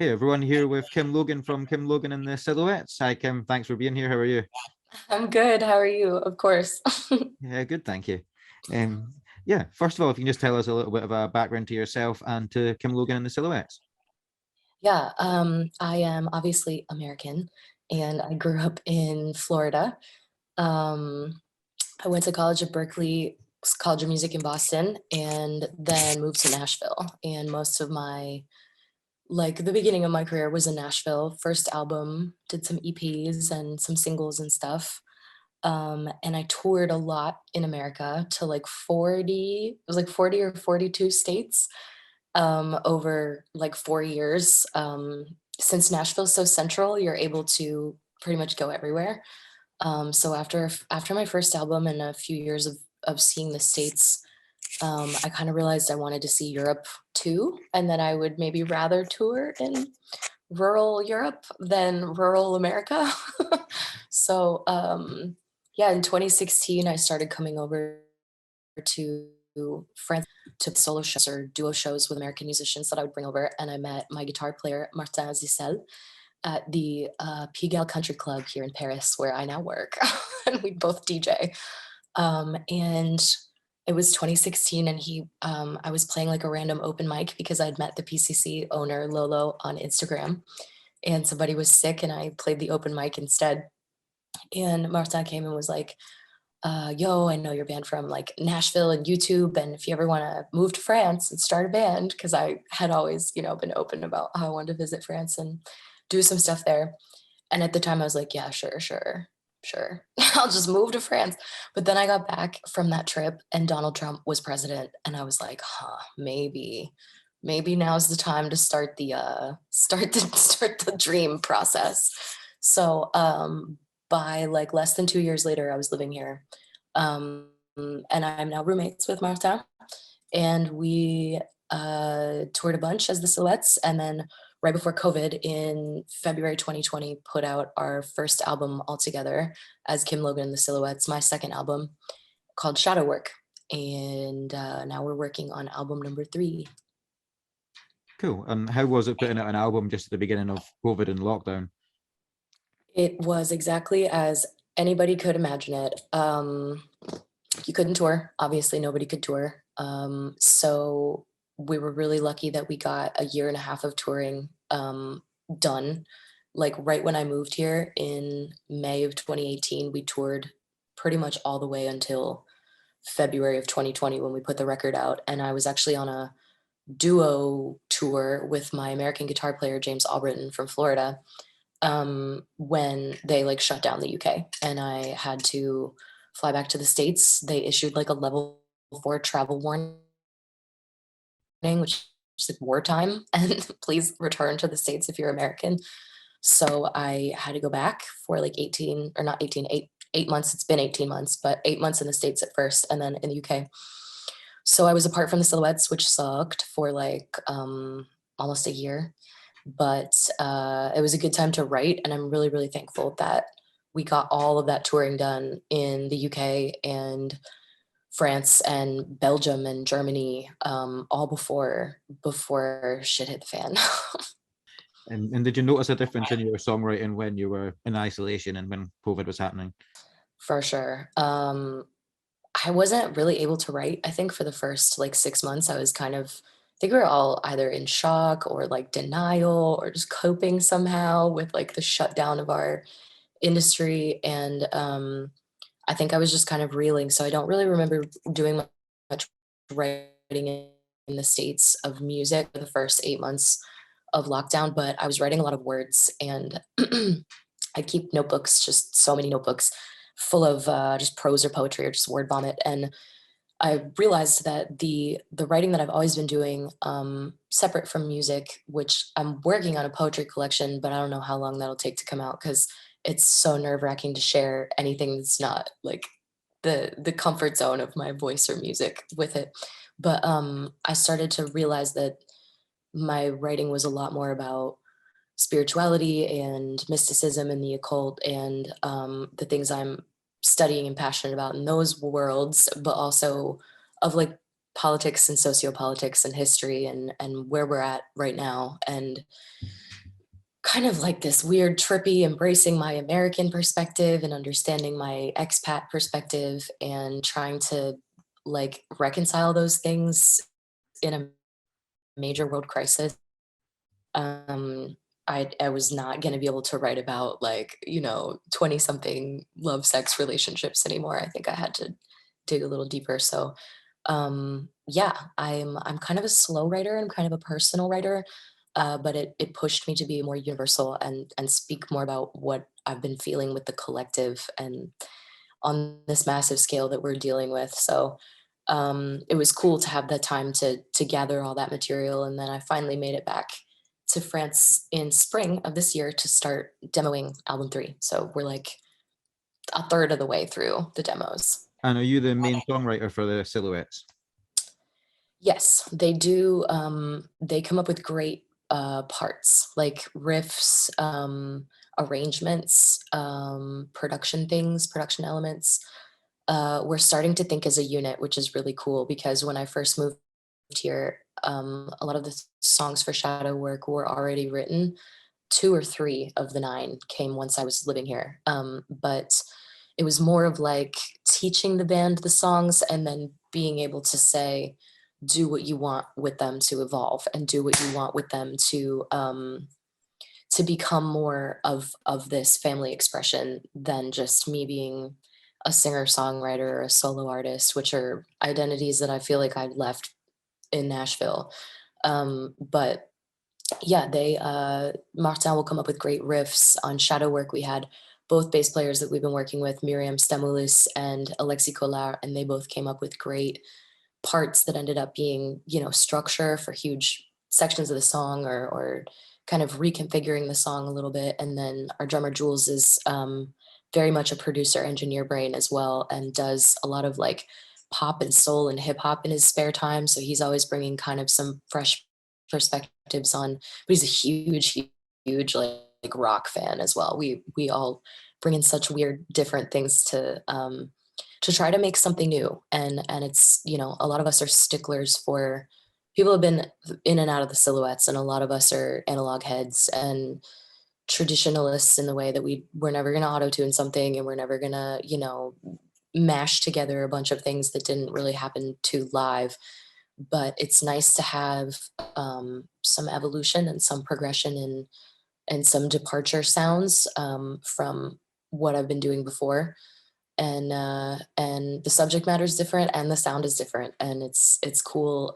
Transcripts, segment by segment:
Hey everyone, here with Kim Logan from Kim Logan and the Silhouettes. Hi Kim, thanks for being here. How are you? I'm good. How are you? Of course. Yeah, good, thank you. Um, yeah, first of all, if you can just tell us a little bit of a background to yourself and to Kim Logan and the Silhouettes. Yeah, I am obviously American and I grew up in Florida. Um, I went to college at Berkeley College of Music in Boston and then moved to Nashville. And most of my, like the beginning of my career was in Nashville. First album, did some EPs and some singles and stuff. And I toured a lot in America to like 40, it was like 40 or 42 states. Over like 4 years. Since Nashville's so central, you're able to pretty much go everywhere. So after my first album and a few years of seeing the States, I kind of realized I wanted to see Europe too, and that I would maybe rather tour in rural Europe than rural America. So yeah, in 2016, I started coming over to France to solo shows or duo shows with American musicians that I would bring over. And I met my guitar player, Martin Zissel, at the Pigalle Country Club here in Paris, where I now work. And we both DJ. And it was 2016, and I was playing like a random open mic because I'd met the PCC owner, Lolo, on Instagram. And somebody was sick, and I played the open mic instead. And Martin came and was like, yo, I know your band from like Nashville and YouTube. And if you ever want to move to France and start a band, because I had always, been open about how I wanted to visit France and do some stuff there. And at the time I was like, yeah, sure. I'll just move to France. But then I got back from that trip and Donald Trump was president. And I was like, maybe now's the time to start start the dream process. So by like less than 2 years later, I was living here. And I'm now roommates with Marta. And we toured a bunch as the Silhouettes. And then right before COVID in February 2020, put out our first album altogether as Kim Logan and the Silhouettes, my second album called Shadow Work. And now we're working on album number 3. Cool. And how was it putting out an album just at the beginning of COVID and lockdown? It was exactly as anybody could imagine it. You couldn't tour. Obviously, nobody could tour. So we were really lucky that we got a year and a half of touring done. Like right when I moved here in May of 2018, we toured pretty much all the way until February of 2020 when we put the record out. And I was actually on a duo tour with my American guitar player, James Albritton from Florida, when they like shut down the UK and I had to fly back to the States. They issued like a level 4 travel warning, which is like wartime, and please return to the States if you're American. So I had to go back for like 18 or not 18, 8 months. It's been 18 months, but 8 months in the States at first and then in the UK. So I was apart from the Silhouettes, which sucked for like almost a year. But it was a good time to write, and I'm really, really thankful that we got all of that touring done in the UK and France and Belgium and Germany, all before shit hit the fan. And did you notice a difference in your songwriting when you were in isolation and when COVID was happening? For sure. I wasn't really able to write. I think for the first like 6 months, I was kind of, I think we were all either in shock or like denial or just coping somehow with like the shutdown of our industry. And I think I was just kind of reeling. So I don't really remember doing much writing in the States of music for the first 8 months of lockdown, but I was writing a lot of words and I keep notebooks, just so many notebooks full of just prose or poetry or just word vomit. And I realized that the writing that I've always been doing, separate from music, which I'm working on a poetry collection, but I don't know how long that'll take to come out because it's so nerve-wracking to share anything that's not like the comfort zone of my voice or music with it. But I started to realize that my writing was a lot more about spirituality and mysticism and the occult and the things I'm studying and passionate about in those worlds, but also of like politics and sociopolitics and history and where we're at right now. And kind of like this weird, trippy, embracing my American perspective and understanding my expat perspective and trying to like reconcile those things in a major world crisis. Um, I was not going to be able to write about like, 20 something love sex relationships anymore. I think I had to dig a little deeper. So yeah, I'm kind of a slow writer. I'm kind of a personal writer. But it pushed me to be more universal and speak more about what I've been feeling with the collective and on this massive scale that we're dealing with. So it was cool to have that time to gather all that material, and then I finally made it back to France in spring of this year to start demoing album 3. So we're like a third of the way through the demos. And are you the main songwriter for the Silhouettes? Yes, they do. They come up with great parts like riffs, arrangements, production things, production elements. We're starting to think as a unit, which is really cool because when I first moved here, a lot of the songs for Shadow Work were already written. 2 or 3 of the 9 came once I was living here. But it was more of like teaching the band the songs and then being able to say, do what you want with them to evolve and do what you want with them to become more of this family expression than just me being a singer-songwriter or a solo artist, which are identities that I feel like I left in Nashville. But yeah, Martin will come up with great riffs. On Shadow Work, we had both bass players that we've been working with, Miriam Stamoulis and Alexis Collard, and they both came up with great parts that ended up being, structure for huge sections of the song or kind of reconfiguring the song a little bit. And then our drummer Jules is very much a producer engineer brain as well and does a lot of like pop and soul and hip hop in his spare time. So he's always bringing kind of some fresh perspectives on, but he's a huge like rock fan as well. We all bring in such weird different things to try to make something new. And it's, a lot of us are sticklers for people have been in and out of the Silhouettes, and a lot of us are analog heads and traditionalists in the way that we're never going to auto tune something, and we're never going to, mash together a bunch of things that didn't really happen to live. But it's nice to have some evolution and some progression and some departure sounds from what I've been doing before. And the subject matter is different and the sound is different, and it's cool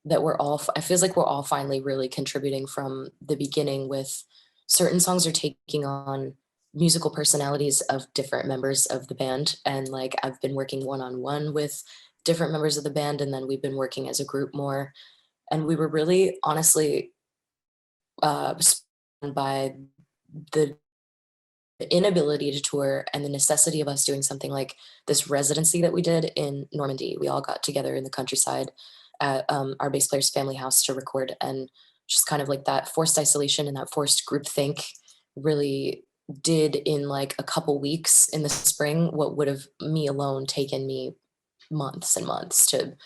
that it feels like we're all finally really contributing from the beginning. With certain songs are taking on musical personalities of different members of the band, and like I've been working one-on-one with different members of the band, and then we've been working as a group more, and we were really honestly by the inability to tour and the necessity of us doing something like this residency that we did in Normandy. We all got together in the countryside at our bass player's family house to record, and just kind of like that forced isolation and that forced group think really did in like a couple weeks in the spring what would have me alone taken me months and months to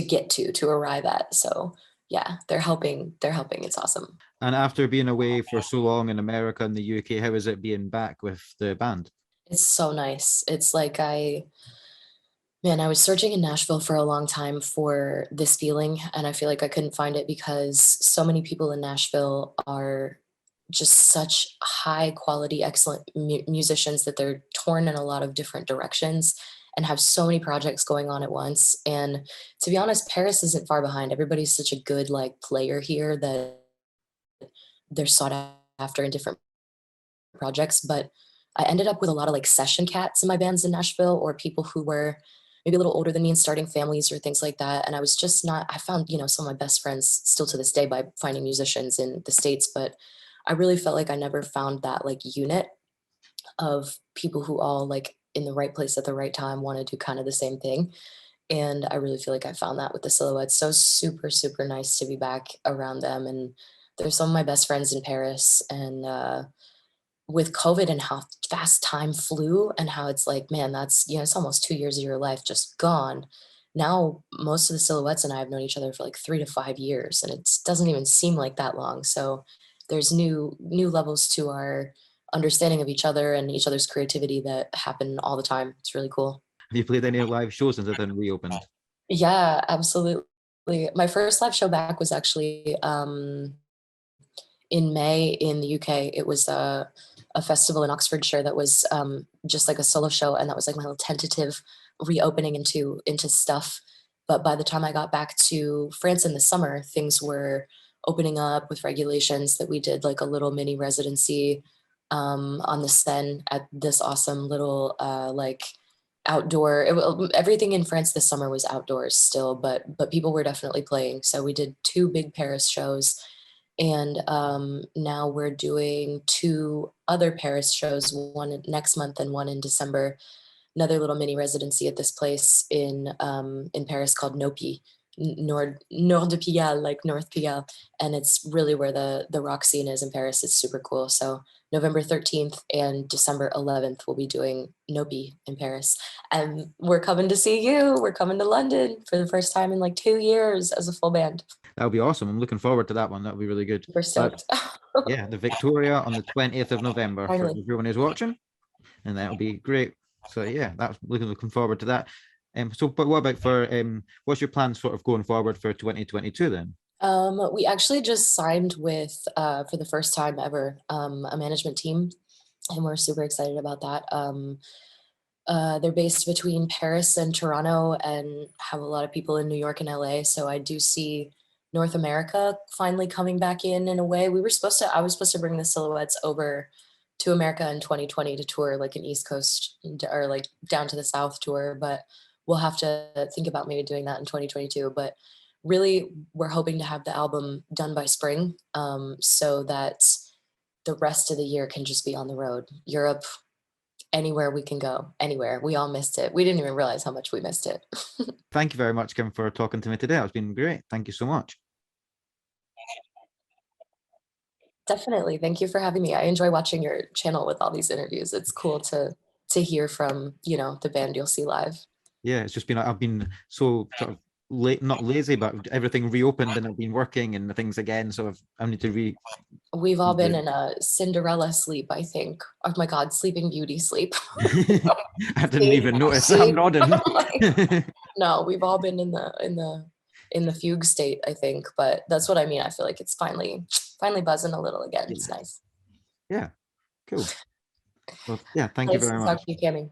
get to arrive at. So yeah, they're helping, it's awesome. And after being away for so long in America and the UK, how is it being back with the band? It's so nice. It's like man, I was searching in Nashville for a long time for this feeling, and I feel like I couldn't find it because so many people in Nashville are just such high quality, excellent musicians that they're torn in a lot of different directions and have so many projects going on at once. And to be honest, Paris isn't far behind. Everybody's such a good like player here that they're sought after in different projects. But I ended up with a lot of like session cats in my bands in Nashville, or people who were maybe a little older than me and starting families or things like that. And I was just not, I found, some of my best friends still to this day by finding musicians in the States, but I really felt like I never found that like unit of people who all like in the right place at the right time want to do kind of the same thing. And I really feel like I found that with the Silhouettes. So super, super nice to be back around them. And they're some of my best friends in Paris. And with COVID and how fast time flew and how it's like, man, that's, it's almost 2 years of your life just gone. Now, most of the Silhouettes and I have known each other for like 3 to 5 years, and it doesn't even seem like that long. So there's new levels to our understanding of each other and each other's creativity that happen all the time. It's really cool. Have you played any live shows since it then reopened? Yeah, absolutely. My first live show back was actually in May in the UK. It was a festival in Oxfordshire that was just like a solo show, and that was like my little tentative reopening into stuff. But by the time I got back to France in the summer, things were opening up with regulations that we did like a little mini residency on the Seine at this awesome little like outdoor. Everything in France this summer was outdoors still, but people were definitely playing. So we did 2 big Paris shows, and now we're doing 2 other Paris shows, one next month and one in December. Another little mini residency at this place in Paris called Nopi, Nord de Pigalle, like North Pigalle, and it's really where the rock scene is in Paris. It's super cool. So November 13th and December 11th, we'll be doing Nopi in Paris, and we're coming to see you. We're coming to London for the first time in like 2 years as a full band. That'll be awesome. I'm looking forward to that one. That'll be really good. We're stoked. Yeah, the Victoria on the 20th of November for Finally. everyone who's watching, and that'll be great. So yeah, that's looking forward to that. So, but what about for what's your plans sort of going forward for 2022 then? We actually just signed with for the first time ever a management team, and we're super excited about that. They're based between Paris and Toronto and have a lot of people in New York and LA. So I do see North America finally coming back in a way. I was supposed to bring the Silhouettes over to America in 2020 to tour like an East Coast or like down to the South tour, but we'll have to think about maybe doing that in 2022. But really, we're hoping to have the album done by spring, so that the rest of the year can just be on the road. Europe, anywhere we can go, anywhere. We all missed it. We didn't even realize how much we missed it. Thank you very much, Kim, for talking to me today. It's been great. Thank you so much. Definitely. Thank you for having me. I enjoy watching your channel with all these interviews. It's cool to hear from, the band you'll see live. Yeah, it's just been I've been so sort of late, not lazy, but everything reopened and I've been working and things again. So I need to We've all been in a Cinderella sleep, I think. Oh my God, Sleeping Beauty sleep. I didn't even notice. I'm nodding. No, we've all been in the fugue state, I think. But that's what I mean. I feel like it's finally buzzing a little again. It's nice. Yeah, cool. Well, yeah, thank you Nice very to much. talk to you, Cammy.